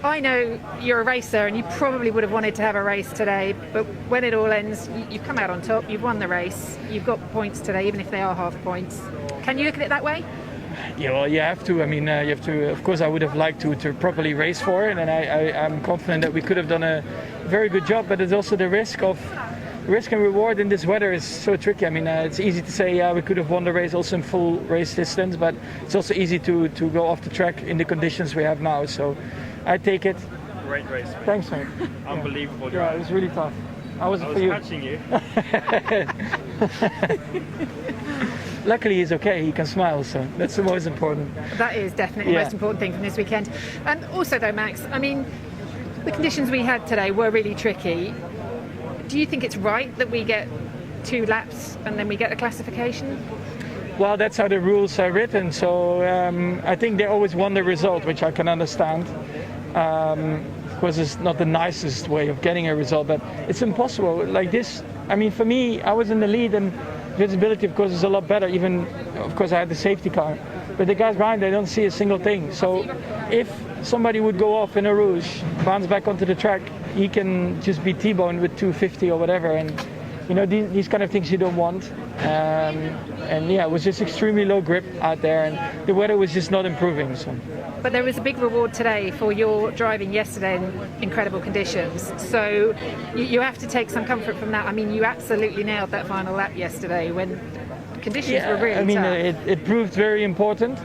I know you're a racer and you probably would have wanted to have a race today, but when it all ends, you've come out on top, you've won the race, you've got points today, even if they are half points. Can you look at it that way? Yeah, well, you have to. I mean, you have to. Of course, I would have liked to properly race for it, and I'm confident that we could have done a very good job. But it's also the risk and reward in this weather is so tricky. I mean, it's easy to say, yeah, we could have won the race also in full race distance, but it's also easy to go off the track in the conditions we have now. So I take it. Great race, mate. Thanks, mate. Unbelievable. Yeah, it was really tough. How was it for you? I was catching you. Luckily, he's okay. He can smile, so that's the most important. That is definitely the most important thing from this weekend. And also, though, Max, I mean, the conditions we had today were really tricky. Do you think it's right that we get 2 laps and then we get a classification? Well, that's how the rules are written, so I think they always want the result, which I can understand. Of course, it's not the nicest way of getting a result, but it's impossible. Like this, I mean, for me, I was in the lead and visibility, of course, is a lot better. Even, of course, I had the safety car. But the guys behind, they don't see a single thing. So if somebody would go off in a rouge, bounce back onto the track, he can just be T-boned with 250 or whatever. And, you know, these kind of things you don't want. And yeah, it was just extremely low grip out there, and the weather was just not improving. So. But there was a big reward today for your driving yesterday in incredible conditions. So you have to take some comfort from that. I mean, you absolutely nailed that final lap yesterday when conditions were really tough. It proved very important.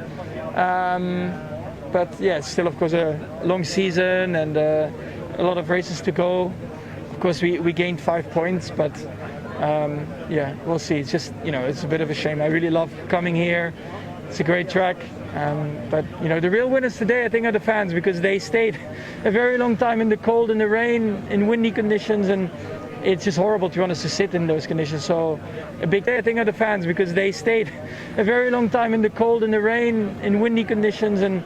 But yeah, it's still, of course, a long season and a lot of races to go. Of course, we gained 5 points, but yeah, we'll see. It's just, you know, it's a bit of a shame. I really love coming here. It's a great track. But, you know, the real winners today, I think, are the fans, because they stayed a very long time in the cold, in the rain, in windy conditions, and it's just horrible, to be honest, to sit in those conditions. So a big thing are the fans, because they stayed a very long time in the cold, in the rain, in windy conditions, and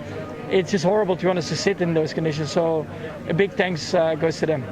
it's just horrible, to be honest, to sit in those conditions. So a big thanks goes to them.